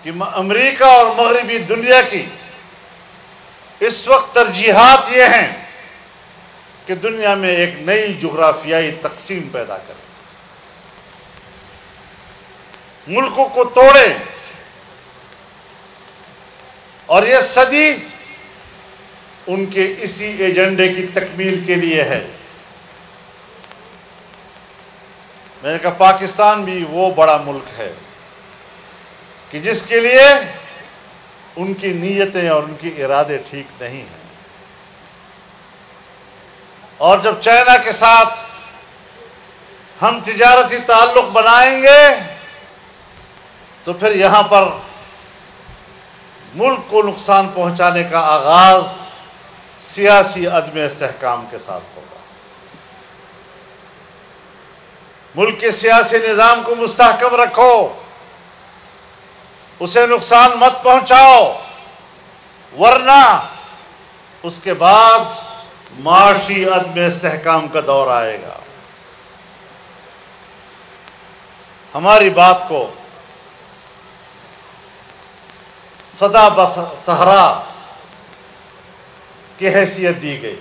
کہ امریکہ اور مغربی دنیا کی اس وقت ترجیحات یہ ہیں کہ دنیا میں ایک نئی جغرافیائی تقسیم پیدا کریں، ملکوں کو توڑیں، اور یہ صدی ان کے اسی ایجنڈے کی تکمیل کے لیے ہے۔ میں نے کہا پاکستان بھی وہ بڑا ملک ہے کہ جس کے لیے ان کی نیتیں اور ان کے ارادے ٹھیک نہیں ہیں، اور جب چائنا کے ساتھ ہم تجارتی تعلق بنائیں گے تو پھر یہاں پر ملک کو نقصان پہنچانے کا آغاز سیاسی عدم استحکام کے ساتھ ہوگا۔ ملک کے سیاسی نظام کو مستحکم رکھو، اسے نقصان مت پہنچاؤ، ورنہ اس کے بعد معاشی عدم استحکام کا دور آئے گا۔ ہماری بات کو سدا صحرا کی حیثیت دی گئی،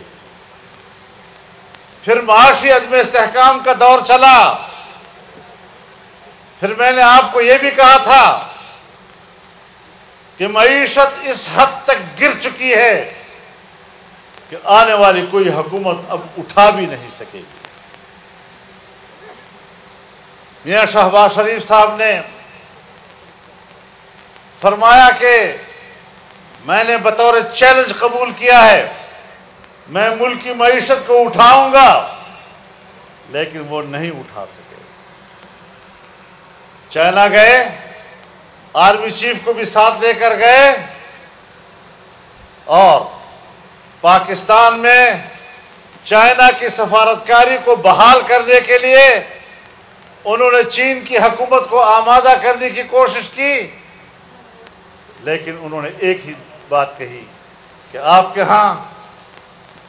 پھر معاشی عدم استحکام کا دور چلا، پھر میں نے آپ کو یہ بھی کہا تھا کہ معیشت اس حد تک گر چکی ہے کہ آنے والی کوئی حکومت اب اٹھا بھی نہیں سکے گی۔ میاں شہباز شریف صاحب نے فرمایا کہ میں نے بطور چیلنج قبول کیا ہے، میں ملک کی معیشت کو اٹھاؤں گا، لیکن وہ نہیں اٹھا سکے۔ چائنا گئے، آرمی چیف کو بھی ساتھ لے کر گئے، اور پاکستان میں چائنا کی سفارتکاری کو بحال کرنے کے لیے انہوں نے چین کی حکومت کو آمادہ کرنے کی کوشش کی، لیکن انہوں نے ایک ہی بات کہی کہ آپ کے ہاں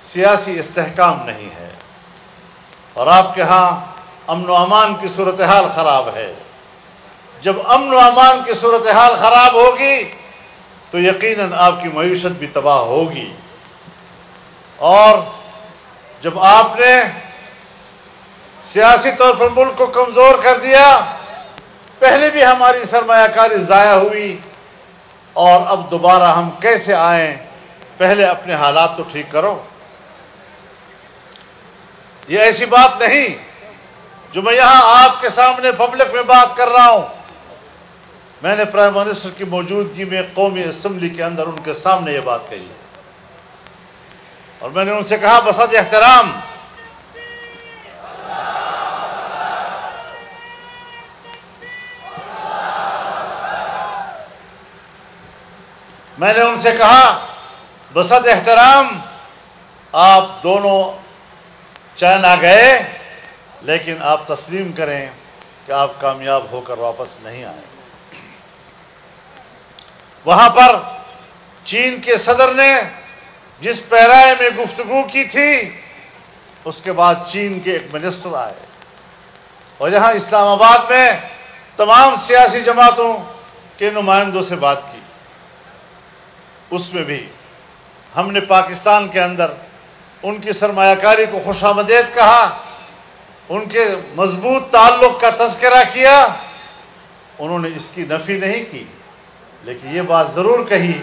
سیاسی استحکام نہیں ہے اور آپ کے ہاں امن و امان کی صورتحال خراب ہے۔ جب امن و امان کی صورتحال خراب ہوگی تو یقیناً آپ کی معیشت بھی تباہ ہوگی، اور جب آپ نے سیاسی طور پر ملک کو کمزور کر دیا، پہلے بھی ہماری سرمایہ کاری ضائع ہوئی، اور اب دوبارہ ہم کیسے آئیں؟ پہلے اپنے حالات تو ٹھیک کرو۔ یہ ایسی بات نہیں جو میں یہاں آپ کے سامنے پبلک میں بات کر رہا ہوں، میں نے پرائم منسٹر کی موجودگی میں قومی اسمبلی کے اندر ان کے سامنے یہ بات کہی، اور میں نے ان سے کہا بصد احترام بصد احترام آپ دونوں چائنا گئے، لیکن آپ تسلیم کریں کہ آپ کامیاب ہو کر واپس نہیں آئے۔ وہاں پر چین کے صدر نے جس پیرائے میں گفتگو کی تھی، اس کے بعد چین کے ایک منسٹر آئے اور یہاں اسلام آباد میں تمام سیاسی جماعتوں کے نمائندوں سے بات کی۔ اس میں بھی ہم نے پاکستان کے اندر ان کی سرمایہ کاری کو خوش آمدید کہا، ان کے مضبوط تعلق کا تذکرہ کیا، انہوں نے اس کی نفی نہیں کی، لیکن یہ بات ضرور کہی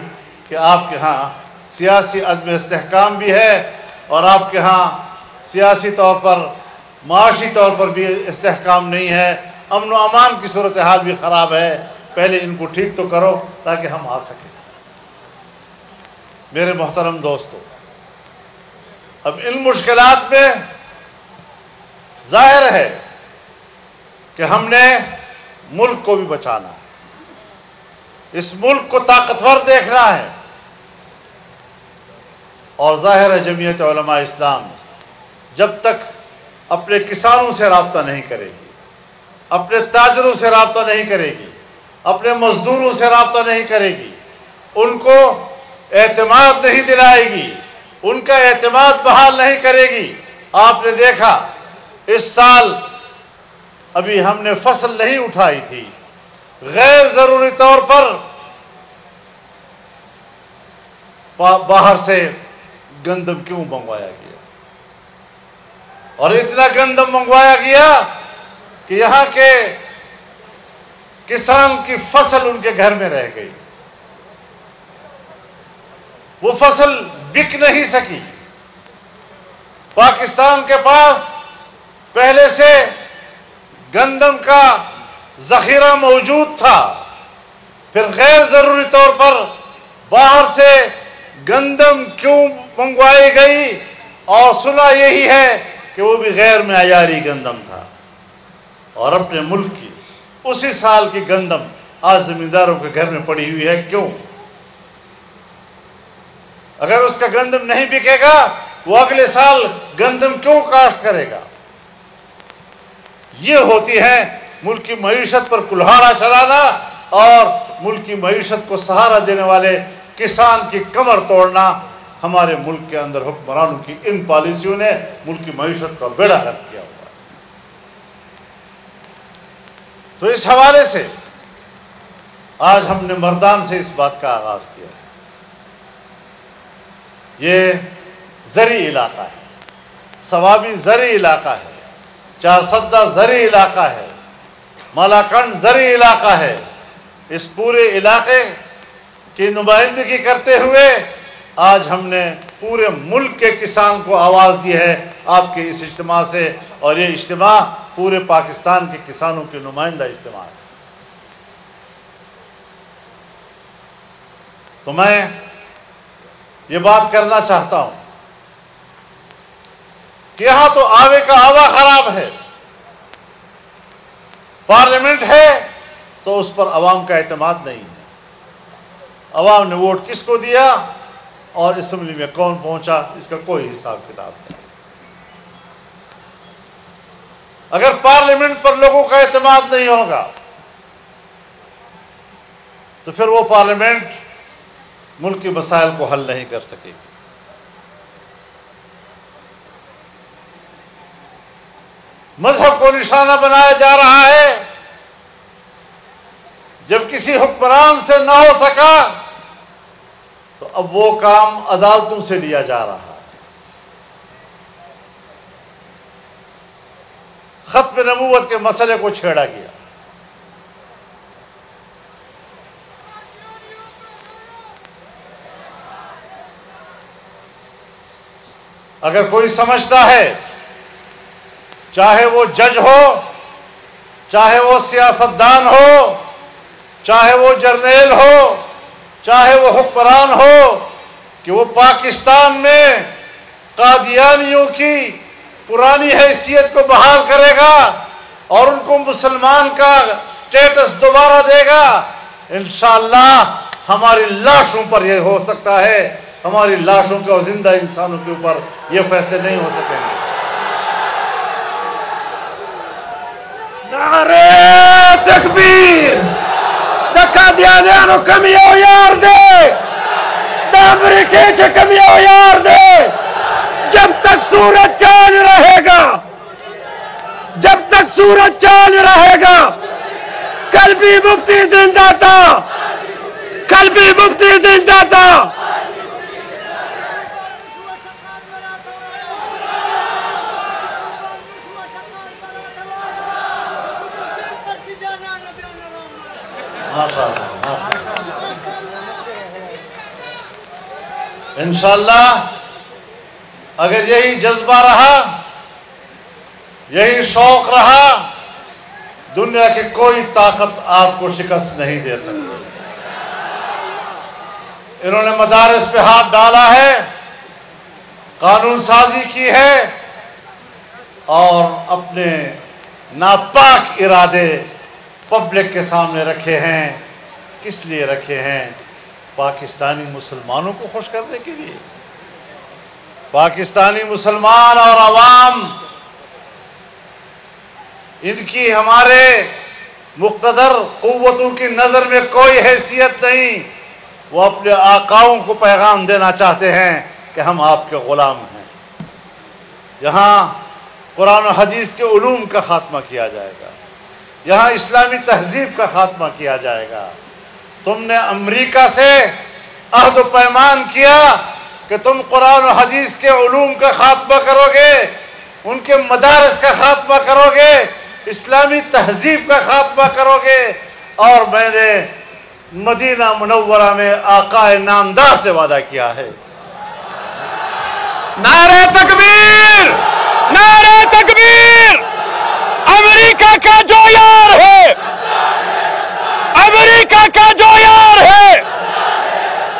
کہ آپ کے ہاں سیاسی عدم استحکام بھی ہے، اور آپ کے ہاں سیاسی طور پر معاشی طور پر بھی استحکام نہیں ہے، امن و امان کی صورتحال بھی خراب ہے، پہلے ان کو ٹھیک تو کرو تاکہ ہم آ سکیں۔ میرے محترم دوستو، اب ان مشکلات میں ظاہر ہے کہ ہم نے ملک کو بھی بچانا ہے، اس ملک کو طاقتور دیکھنا ہے، اور ظاہر ہے جمعیت علماء اسلام جب تک اپنے کسانوں سے رابطہ نہیں کرے گی، اپنے تاجروں سے رابطہ نہیں کرے گی، اپنے مزدوروں سے رابطہ نہیں کرے گی، ان کو اعتماد نہیں دلائے گی، ان کا اعتماد بحال نہیں کرے گی۔ آپ نے دیکھا اس سال ابھی ہم نے فصل نہیں اٹھائی تھی، غیر ضروری طور پر باہر سے گندم کیوں منگوایا گیا؟ اور اتنا گندم منگوایا گیا کہ یہاں کے کسان کی فصل ان کے گھر میں رہ گئی، وہ فصل بک نہیں سکی۔ پاکستان کے پاس پہلے سے گندم کا ذخیرہ موجود تھا، پھر غیر ضروری طور پر باہر سے گندم کیوں منگوائی گئی؟ اور سنا یہی ہے کہ وہ بھی غیر معیاری گندم تھا، اور اپنے ملک کی اسی سال کی گندم آج زمینداروں کے گھر میں پڑی ہوئی ہے۔ کیوں؟ اگر اس کا گندم نہیں بکے گا وہ اگلے سال گندم کیوں کاشت کرے گا؟ یہ ہوتی ہے ملک کی معیشت پر کلہاڑا چلانا اور ملک کی معیشت کو سہارا دینے والے کسان کی کمر توڑنا۔ ہمارے ملک کے اندر حکمرانوں کی ان پالیسیوں نے ملک کی معیشت کا بیڑا غرق کیا ہوا ہے۔ تو اس حوالے سے آج ہم نے مردان سے اس بات کا آغاز کیا ہے۔ یہ زرعی علاقہ ہے، سوابی زرعی علاقہ ہے، چارسدہ زرعی علاقہ ہے، مالاکنڈ زرعی علاقہ ہے۔ اس پورے علاقے کی نمائندگی کرتے ہوئے آج ہم نے پورے ملک کے کسان کو آواز دی ہے آپ کے اس اجتماع سے، اور یہ اجتماع پورے پاکستان کے کسانوں کے نمائندہ اجتماع ہے۔ تو میں یہ بات کرنا چاہتا ہوں کہ یہاں تو آوے کا آوا خراب ہے، پارلیمنٹ ہے تو اس پر عوام کا اعتماد نہیں ہے۔ عوام نے ووٹ کس کو دیا اور اسمبلی میں کون پہنچا، اس کا کوئی حساب کتاب نہیں۔ اگر پارلیمنٹ پر لوگوں کا اعتماد نہیں ہوگا تو پھر وہ پارلیمنٹ ملک کے مسائل کو حل نہیں کر سکے گی۔ مذہب کو نشانہ بنایا جا رہا ہے، جب کسی حکمران سے نہ ہو سکا تو اب وہ کام عدالتوں سے لیا جا رہا ہے۔ ختم نبوت کے مسئلے کو چھیڑا گیا۔ اگر کوئی سمجھتا ہے چاہے وہ جج ہو، چاہے وہ سیاستدان ہو، چاہے وہ جرنیل ہو، چاہے وہ حکمران ہو، کہ وہ پاکستان میں قادیانیوں کی پرانی حیثیت کو بحال کرے گا اور ان کو مسلمان کا سٹیٹس دوبارہ دے گا، انشاءاللہ ہماری لاشوں پر یہ ہو سکتا ہے، ہماری لاشوں کے اور زندہ انسانوں کے اوپر یہ فیصلے نہیں ہو سکیں گے۔ نعرے تکبیر! دکا دیا نو کمیو یار دے، امریکہ سے کمیو یار دے۔ جب تک سورج چاند رہے گا، جب تک سورج چاند رہے گا، کل بھی مفتی زندہ تھا، کل بھی مفتی زندہ تھا۔ انشاءاللہ اگر یہی جذبہ رہا، یہی شوق رہا، دنیا کی کوئی طاقت آپ کو شکست نہیں دے سکتی۔ انہوں نے مدارس پہ ہاتھ ڈالا ہے، قانون سازی کی ہے اور اپنے ناپاک ارادے پبلک کے سامنے رکھے ہیں۔ کس لیے رکھے ہیں؟ پاکستانی مسلمانوں کو خوش کرنے کے لیے۔ پاکستانی مسلمان اور عوام، ان کی ہمارے مقتدر قوتوں کی نظر میں کوئی حیثیت نہیں۔ وہ اپنے آقاؤں کو پیغام دینا چاہتے ہیں کہ ہم آپ کے غلام ہیں۔ یہاں قرآن و حدیث کے علوم کا خاتمہ کیا جائے گا، یہاں اسلامی تہذیب کا خاتمہ کیا جائے گا۔ تم نے امریکہ سے عہد و پیمان کیا کہ تم قرآن و حدیث کے علوم کا خاتمہ کرو گے، ان کے مدارس کا خاتمہ کرو گے، اسلامی تہذیب کا خاتمہ کرو گے، اور میں نے مدینہ منورہ میں آقا نامدار سے وعدہ کیا ہے۔ نعرہ تکبیر! نعرہ تکبیر! امریکہ کا جو یار ہے، امریکہ کا جو یار ہے،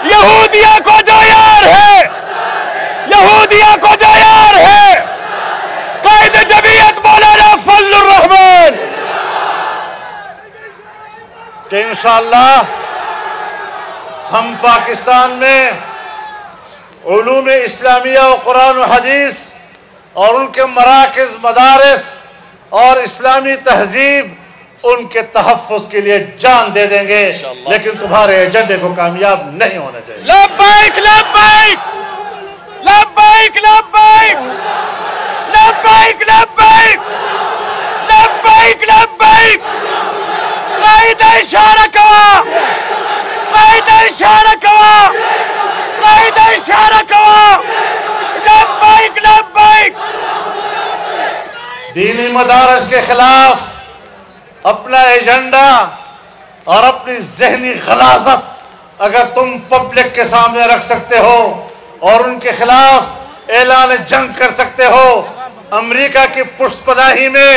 یہودیہ کو جو یار ہے، یہودیہ کو جو یار ہے، قائد جمعیت مولانا فضل الرحمان، کہ انشاءاللہ ہم پاکستان میں علوم اسلامیہ و قرآن و حدیث اور ان کے مراکز، مدارس اور اسلامی تہذیب، ان کے تحفظ کے لیے جان دے دیں گے، لیکن تمہارے ایجنڈے کو کامیاب نہیں ہونے دیں گے۔ لبیک لبیک لبیک لبیک لبیک لبیک لبیک لبیک قائد اشارہ کوا، قائد اشارہ کوا، قائد اشارہ کوا، لبیک لبیک۔ دینی مدارس کے خلاف اپنا ایجنڈا اور اپنی ذہنی غلاظت اگر تم پبلک کے سامنے رکھ سکتے ہو اور ان کے خلاف اعلان جنگ کر سکتے ہو امریکہ کی پشت پناہی میں،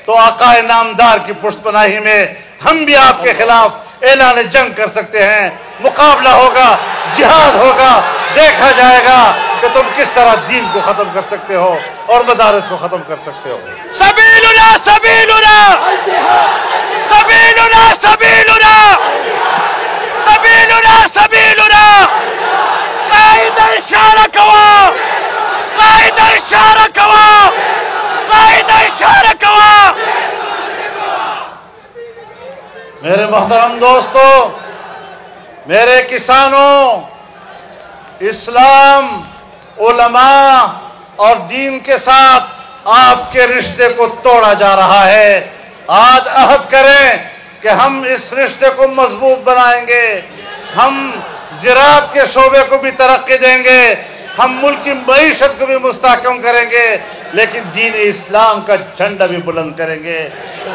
تو آقا نامدار کی پشت پناہی میں ہم بھی آپ کے خلاف اعلان جنگ کر سکتے ہیں۔ مقابلہ ہوگا، جہاد ہوگا، دیکھا جائے گا کہ تم کس طرح دین کو ختم کر سکتے ہو اور مدارس کو ختم کر سکتے ہو۔ سبیلنا سبیلنا سبیلنا سبیلنا سبیلنا سبیلنا قائد اشارہ کوا، قائد اشارہ کوا، قائد اشارہ کوا۔ میرے محترم دوستو، میرے کسانوں، اسلام، علماء اور دین کے ساتھ آپ کے رشتے کو توڑا جا رہا ہے۔ آج عہد کریں کہ ہم اس رشتے کو مضبوط بنائیں گے، ہم زراعت کے شعبے کو بھی ترقی دیں گے، ہم ملک کی معیشت کو بھی مستحکم کریں گے، لیکن دین اسلام کا جھنڈا بھی بلند کریں گے،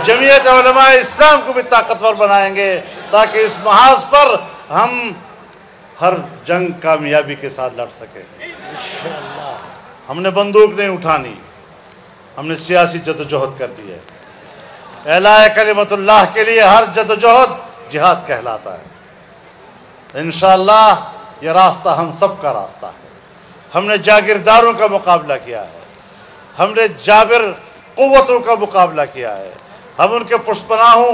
جمعیت علماء اسلام کو بھی طاقتور بنائیں گے، تاکہ اس محاذ پر ہم ہر جنگ کامیابی کے ساتھ لڑ سکیں۔ ہم نے بندوق نہیں اٹھانی، ہم نے سیاسی جدوجہد کر دی ہے۔ اعلاء کلمت اللہ کے لیے ہر جدوجہد جہاد کہلاتا ہے۔ انشاءاللہ یہ راستہ ہم سب کا راستہ ہے۔ ہم نے جاگیرداروں کا مقابلہ کیا ہے، ہم نے جابر قوتوں کا مقابلہ کیا ہے، ہم ان کے پشت پناہوں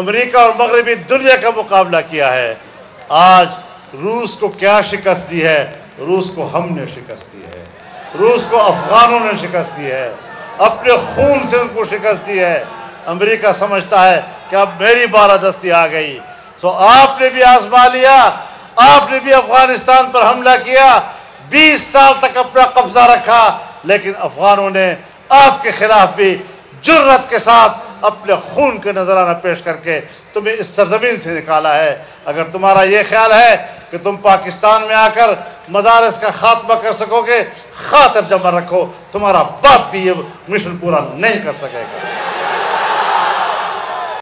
امریکہ اور مغربی دنیا کا مقابلہ کیا ہے۔ آج روس کو کیا شکست دی ہے؟ روس کو ہم نے شکست دی ہے، روس کو افغانوں نے شکست دی ہے، اپنے خون سے ان کو شکست دی ہے۔ امریکہ سمجھتا ہے کہ اب میری بالادستی آ گئی، سو آپ نے بھی آزما لیا، آپ نے بھی افغانستان پر حملہ کیا، 20 سال تک اپنا قبضہ رکھا، لیکن افغانوں نے آپ کے خلاف بھی جرأت کے ساتھ اپنے خون کے نذرانہ پیش کر کے تمہیں اس سرزمین سے نکالا ہے۔ اگر تمہارا یہ خیال ہے کہ تم پاکستان میں آ کر مدارس کا خاتمہ کر سکو گے، خاطر جمع رکھو، تمہارا باپ بھی یہ مشن پورا نہیں کر سکے گا۔